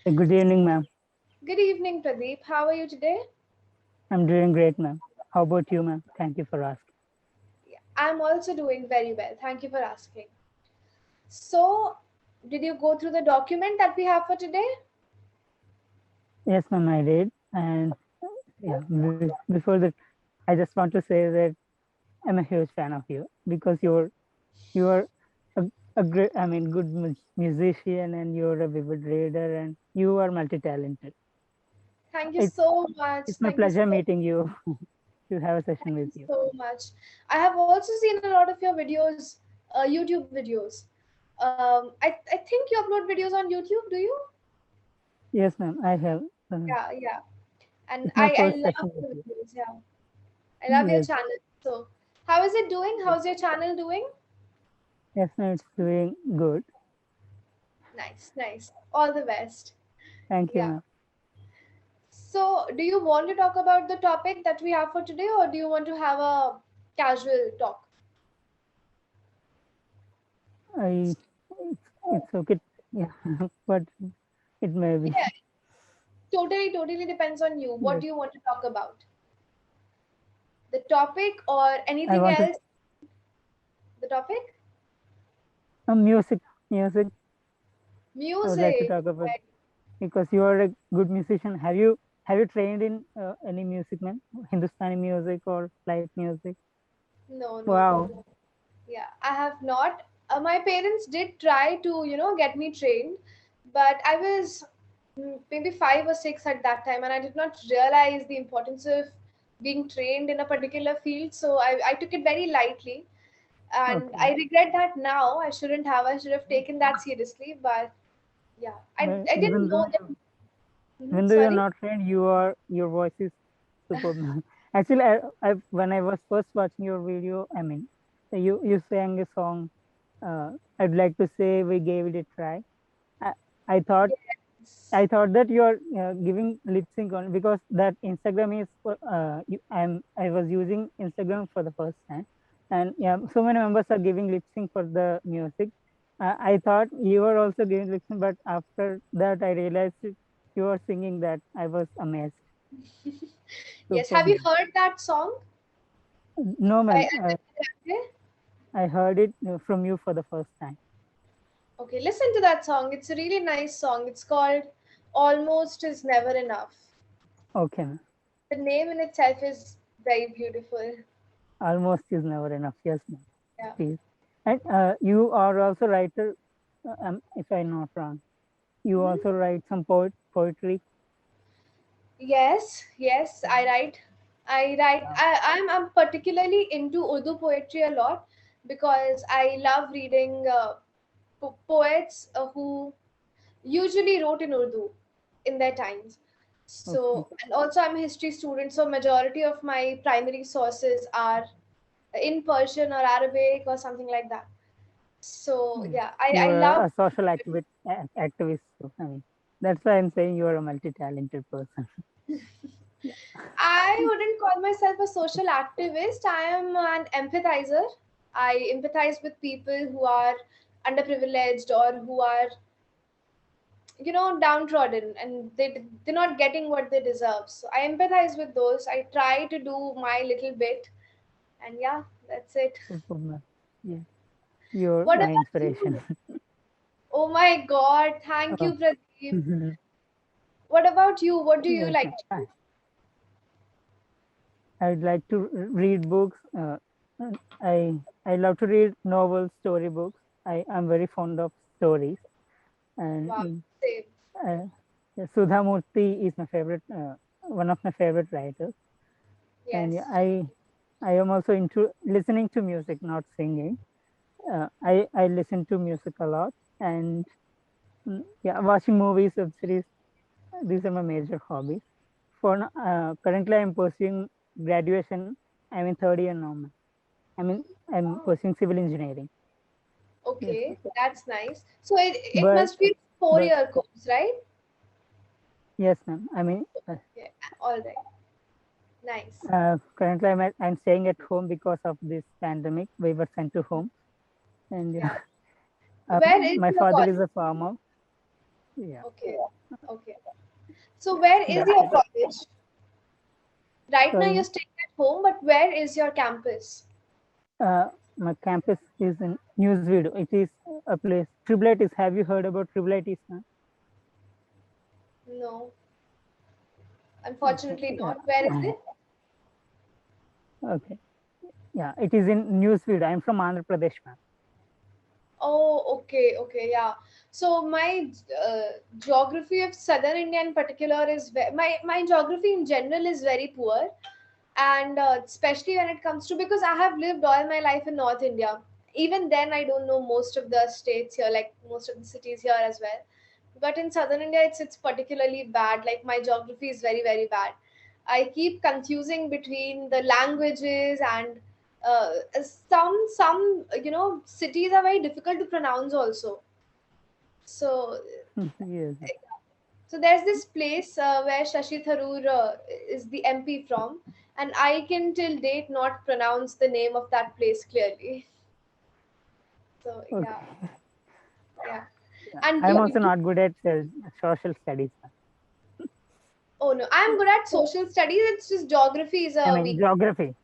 Good evening, ma'am. Good evening, Pradeep. How are you today? I'm doing great, ma'am. How about you, ma'am? Thank you for asking. I'm also doing very well. Thank you for asking. So, did you go through the document that we have for today? Yes, ma'am, I did. And yeah, before that, I just want to say that I'm a huge fan of you because you're a, a great, good musician, and you're a vivid reader, and you are multi-talented. Thank you It's so much. it's my Thank you pleasure so meeting you to have a session Thank with you you. so much. I have also seen a lot of your videos, YouTube videos. I think you upload videos on YouTube, do you? Yes, ma'am, I have. Yeah, yeah. And It's my I first love session with the you. videos. Yeah, I love your Yes, channel. So, how is it doing? How's your channel doing? yes, ma'am, it's doing good. Nice, nice. All the best. Thank you, Yeah. ma'am. So, do you want to talk about the topic that we have for today, or do you want to have a casual talk? I it's okay. Yeah, but it may be. Yeah, totally depends on you. What Yes, do you want to talk about? The topic or I anything wanted else? The topic? music. I would like to Music. talk about Right. because you are a good musician. Have you trained in any music, man? Hindustani music or light music? No, no, no. Wow. Yeah, I have not. My parents did try to, get me trained, but I was maybe 5 or 6 at that time, and I did not realize the importance of being trained in a particular field. So I took it very lightly, and Okay. I regret that now. I shouldn't have. I should have taken that seriously. But yeah, But I didn't know that. even though you're Sorry. not trained, your voice is superb. Actually, I when I was first watching your video, you sang a song. I'd like to say we gave it a try. I, I thought Yes. I thought that you are giving lip sync on because that Instagram is I was using Instagram for the first time, and yeah, so many members are giving lip sync for the music. I thought you were also giving lip sync, but after that I realized you were singing that. I was amazed. Yes. Have you Super. heard that song? No, By ma'am. Aditya Rande? I heard it from you for the first time. Okay, listen to that song. It's a really nice song. It's called Almost Is Never Enough. Okay, ma'am. The name in itself is very beautiful. Almost is never enough. Yes, ma'am. Yeah. Please. And you are also writer, if I'm not wrong. You Mhm. also write some poetry. Yes, yes, I write. I write. I'm particularly into Urdu poetry a lot because I love reading poets who usually wrote in Urdu in their times. Okay. So, and also I'm a history student, so majority of my primary sources are in Persian or Arabic or something like that. So Yes. yeah, You I are love. a social activist. So, that's why I'm saying you are a multi-talented person. Yeah. I wouldn't call myself a social activist. I am an empathizer. I empathize with people who are underprivileged or who are, downtrodden, and they're not getting what they deserve. So I empathize with those. I try to do my little bit, and yeah, that's it. Super, ma'am. Yeah. You're What my about inspiration. you? Oh my God! Thank Oh. you, Pradeep. What about you? What do you Yes, like ma'am. to do? I'd like to read books. I love to read novels, storybooks. I am very fond of stories, and Wow, same. uh, yeah, Sudha Murthy is my favorite, one of my favorite writers. And yeah, Yes. I am also into listening to music, not singing. I listen to music a lot, and yeah, watching movies, web series. These are my major hobbies. Currently, I'm pursuing graduation. I'm in third year now, ma'am. I mean, I'm Oh, pursuing civil engineering. Yes, okay, that's nice. So it but must be but 4 year course, right? yes, ma'am. Yeah, all right. Nice. Currently I'm staying at home because of this pandemic. We were sent to home, and Yeah. uh, Where is my your father college? is a farmer. Yeah, Okay. Okay. So where is that's your it. college? Right now you're Sorry, staying at home, but where is your campus? my campus is in Newsweed. It is a place. Tribulitis. Have you heard about Tribulitis, ma'am? No, Okay. unfortunately Yeah. not. Where is it? Okay. Yeah. It is in Newsweed. I'm from Andhra Pradesh, ma'am. Oh, okay, okay, yeah. So my geography of southern India in particular is my geography in general is very poor, and especially when it comes to, because I have lived all my life in North India. Even then, I don't know most of the states here, like most of the cities here as well. But in southern India, it's particularly bad. Like my geography is very very bad. I keep confusing between the languages, and some cities are very difficult to pronounce also. So Yes. there's this place where Shashi Tharoor is the MP from, and I can till date not pronounce the name of that place clearly. So yeah, Okay. yeah. Yeah. And I'm you, also not good at social studies, ma'am. oh no, I'm good at social studies. It's just geography is I a mean weak. geography.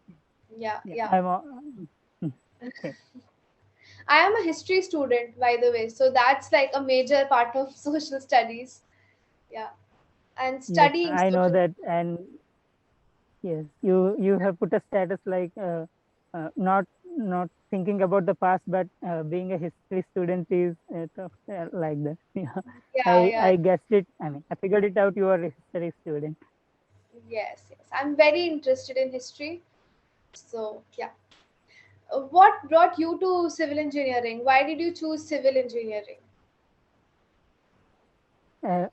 Yeah, Yeah. yeah. Hmm, okay. I am a history student, by the way, so that's like a major part of social studies. Yeah, and Yes, studying I know social. that, and yes, you have put a status like not thinking about the past, but being a history student is tough, like that. Yeah, Yeah, I yeah. guessed it. I mean, I figured it out. You are a history student. Yes, yes. I'm very interested in history. So, yeah. What brought you to civil engineering? Why did you choose civil engineering? Uh,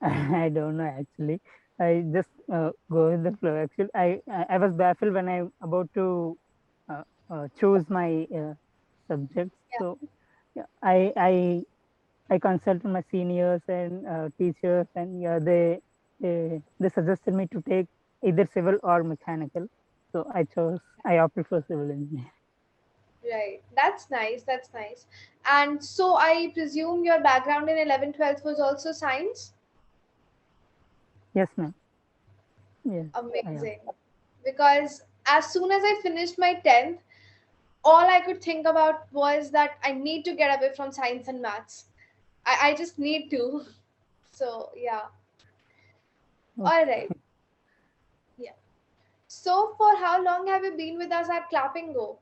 I don't know actually. I just go with the flow. Actually, I was baffled when I about to uh, choose my subjects. Yeah. So yeah, I consulted my seniors and teachers, and yeah, they suggested me to take either civil or mechanical. So I opted for civil engineering. Right. That's nice. That's nice. And so I presume your background in 11th, 12th was also science? Yes, ma'am. Yes, I am. Amazing. Because as soon as I finished my 10th, all I could think about was that I need to get away from science and maths. I just need to. So, yeah. All right. Okay. Yeah. So, for how long have you been with us at Clapping Go?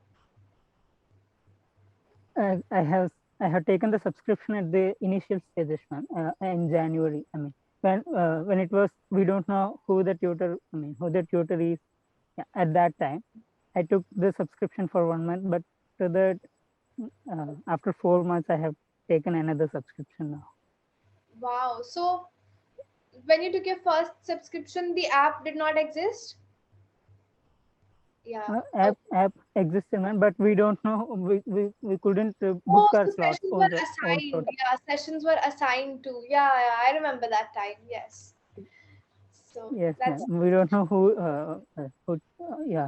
I have taken the subscription at the initial stages, ma'am, in January. I mean, when it was, we don't know who the tutor. I mean, who the tutor is. Yeah, at that time, I took the subscription for 1 month, but to that after 4 months, I have taken another subscription now. Wow. So, when you took your first subscription, the app did not exist? Yeah. App Okay. app existed, man, but we don't know. We couldn't book Oh, our so slots sessions were also. assigned. Yeah, sessions were assigned to. Yeah, yeah, I remember that time. Yes. So Yes, ma'am. that's, We don't know who yeah,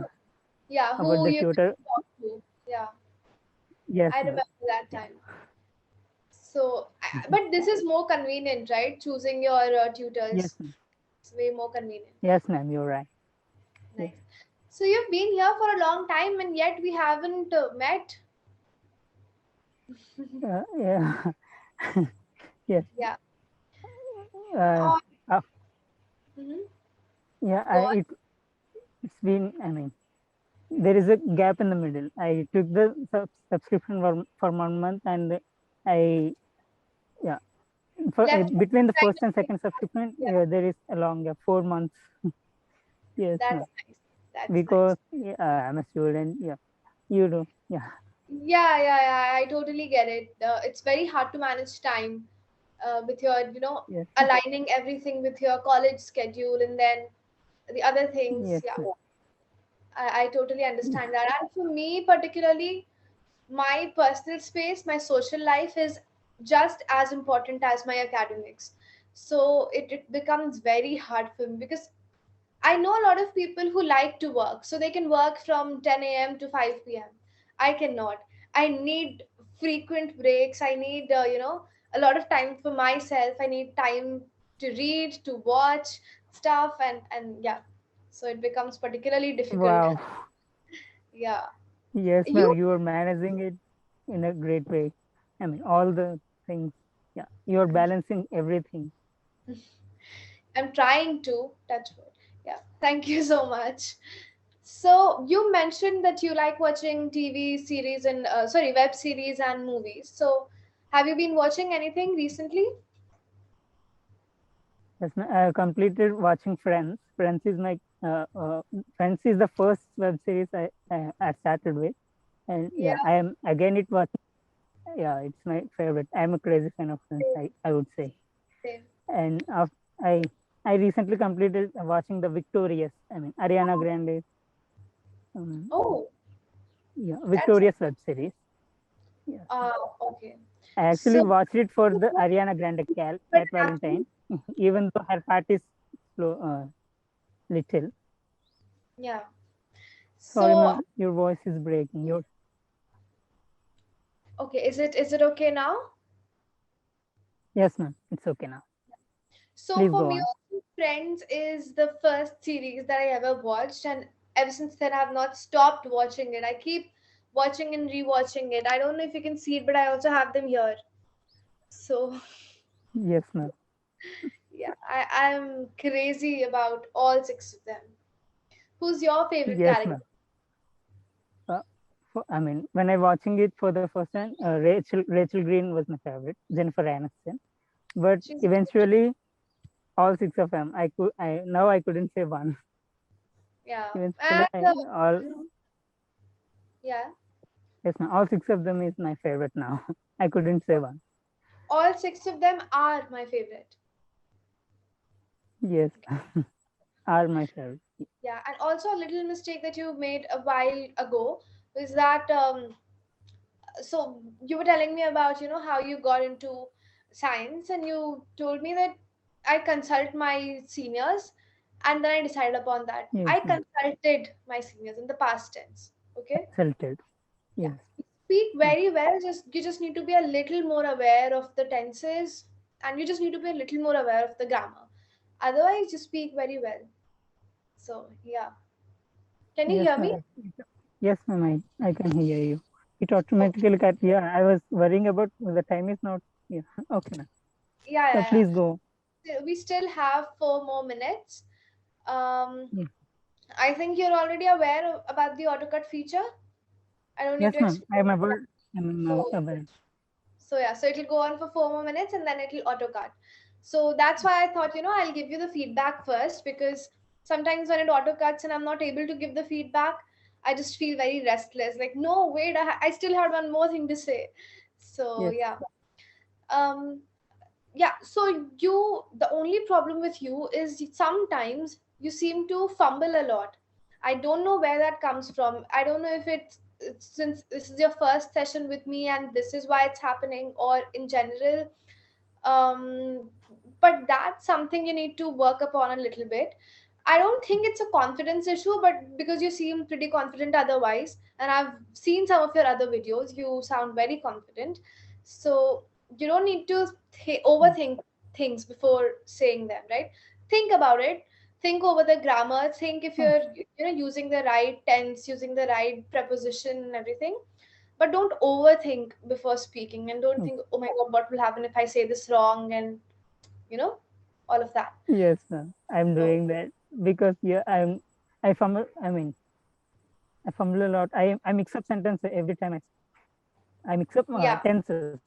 yeah, about who the you can tutor. talk to. Yeah, Yes, I ma'am. remember that time. So, but this is more convenient, right? Choosing your Yes, tutors. ma'am. It's way more convenient. Yes, ma'am. You're right. Yes. Nice. So you've been here for a long time, and yet we haven't met. Yeah. Yes. Yeah. Uh, Oh, uh, mhm. yeah. Go on. It's been. I mean, there is a gap in the middle. I took the subscription for 1 month, and I yeah. Left. Between the Kind first and of- second subscription, Yeah, there is a long gap, 4 months. Yes, that's ma'am. nice. That's Because nice. yeah, I'm a student. Yeah, you do. Yeah. Yeah, yeah, yeah. I totally get it. It's very hard to manage time with your, Yes. aligning everything with your college schedule and then the other things. Yes. Yeah, Ma'am. I totally Yeah. understand that. And for me, particularly, my personal space, my social life is just as important as my academics. So it becomes very hard for me because I know a lot of people who like to work, so they can work from 10 a.m. to 5 p.m. I cannot. I need frequent breaks. I need, a lot of time for myself. I need time to read, to watch stuff, and yeah, so it becomes particularly difficult. Wow. Yeah. Yes, You ma'am. You are managing it in a great way. I mean, all the things. Yeah, you are balancing everything. I'm trying to touch wood. Yeah. Thank you so much. So you mentioned that you like watching TV series and sorry, web series and movies. So have you been watching anything recently? Yes, ma'am. I have completed watching Friends. Friends is the first web series I started with, and Yeah. yeah, I am again it was yeah, it's my favorite. I'm a crazy fan of Friends. I would say, Same. and I I recently completed watching the Victorious. I mean, Ariana Grande. Um, Oh, yeah, that's Victorious web series. Yes, okay. I actually So watched it for the Ariana Grande but Cat Valentine, even though her part is slow, little. yeah. Sorry, So ma'am, your voice is breaking. Your okay, is it okay now? Yes, ma'am, it's okay now. So Please for go me, on. also, Friends is the first series that I ever watched, and ever since then, I've not stopped watching it. I keep watching and rewatching it. I don't know if you can see it, but I also have them here. So Yes, ma'am. yeah, I'm crazy about all six of them. Who's your favorite Yes, character? ma'am. Uh, I mean, when I watching it for the first time, Rachel Green was my favorite. Jennifer Aniston, but She's cute. eventually all six of them. I couldn't say one. Yeah, Eventually, and all yeah, yes, ma'am. All six of them is my favorite now. I couldn't say one. all six of them are my favorite. Yes, are my favorite. Yeah, and also a little mistake that you made a while ago was that so you were telling me about how you got into science, and you told me that I consult my seniors, and then I decided upon that. Yes, I ma'am. consulted my seniors in the past tense. Okay. Consulted. Yeah, Yes. you speak Okay. very well. Just you just need to be a little more aware of the tenses, and you just need to be a little more aware of the grammar. Otherwise, you speak very well. So yeah, can you Yes, hear me? ma'am. Yes, ma'am. I can hear you. It Okay. automatically cut. Yeah, I was worrying about the time is not. Yeah. Okay, ma'am. Yeah, So yeah, please go. yeah. We still have 4 more minutes. Um, Yeah. I think you're already aware about the AutoCAD feature. I don't need Yes, to ma'am. explain I'm it. aware. I'm So, aware. so yeah, so it'll go on for 4 more minutes and then it'll AutoCAD. So that's why I thought, I'll give you the feedback first, because sometimes when it AutoCADs and I'm not able to give the feedback, I just feel very restless. Like, no, wait, I still had one more thing to say. So Yes. yeah. Um, yeah, so the only problem with you is sometimes you seem to fumble a lot. I don't know where that comes from. I don't know if it's since this is your first session with me and this is why it's happening, or in general. um but that's something you need to work upon a little bit. I don't think it's a confidence issue, but because you seem pretty confident otherwise, and I've seen some of your other videos, you sound very confident. So you don't need to overthink things before saying them, right? Think about it. Think over the grammar. Think if Oh, you're using the right tense, using the right preposition and everything. But don't overthink before speaking, and don't oh, think, oh my god, what will happen if I say this wrong, and you know all of that. yes, ma'am. I'm So doing that because yeah, I fumble. I mean, I fumble a lot. I mix up sentences every time. I mix up yeah. tenses.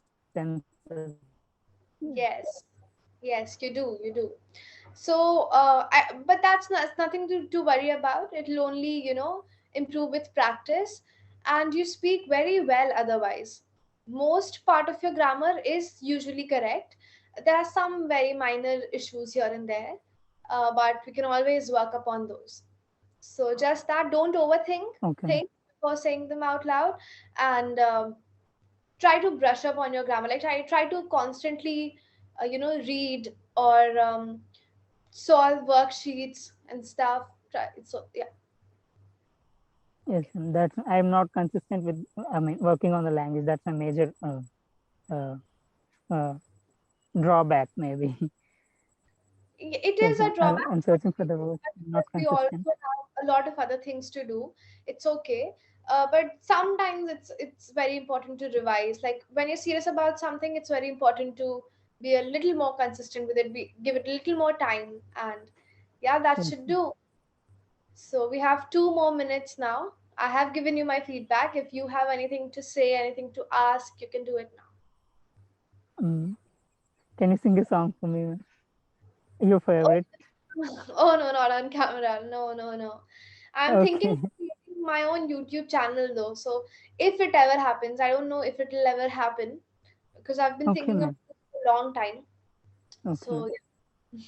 Yes, yes, you do. So but that's not, it's nothing to worry about. It'll only improve with practice, and you speak very well otherwise. Most part of your grammar is usually correct. There are some very minor issues here and there, but we can always work upon those. So just that, don't overthink Okay. things before saying them out loud, and try to brush up on your grammar. Like try to constantly read or solve worksheets and stuff. So yeah. Yes, and that's I'm not consistent with. I mean, working on the language. That's a major uh, uh, drawback maybe. It is Like a drawback. I'm searching for the word, not We also consistent. have a lot of other things to do. It's okay. But sometimes it's very important to revise. Like when you're serious about something, it's very important to be a little more consistent with it. Give it a little more time, and yeah, that Yes. should do. So we have 2 more minutes now. I have given you my feedback. If you have anything to say, anything to ask, you can do it Um, can you sing a song for me? Your now. favorite? Oh no, not on camera. No, no, no. I'm thinking Okay. of creating my own YouTube channel though. So if it ever happens, I don't know if it'll ever happen because I've been Okay, thinking of man. it for a long time. Okay, So man. yeah.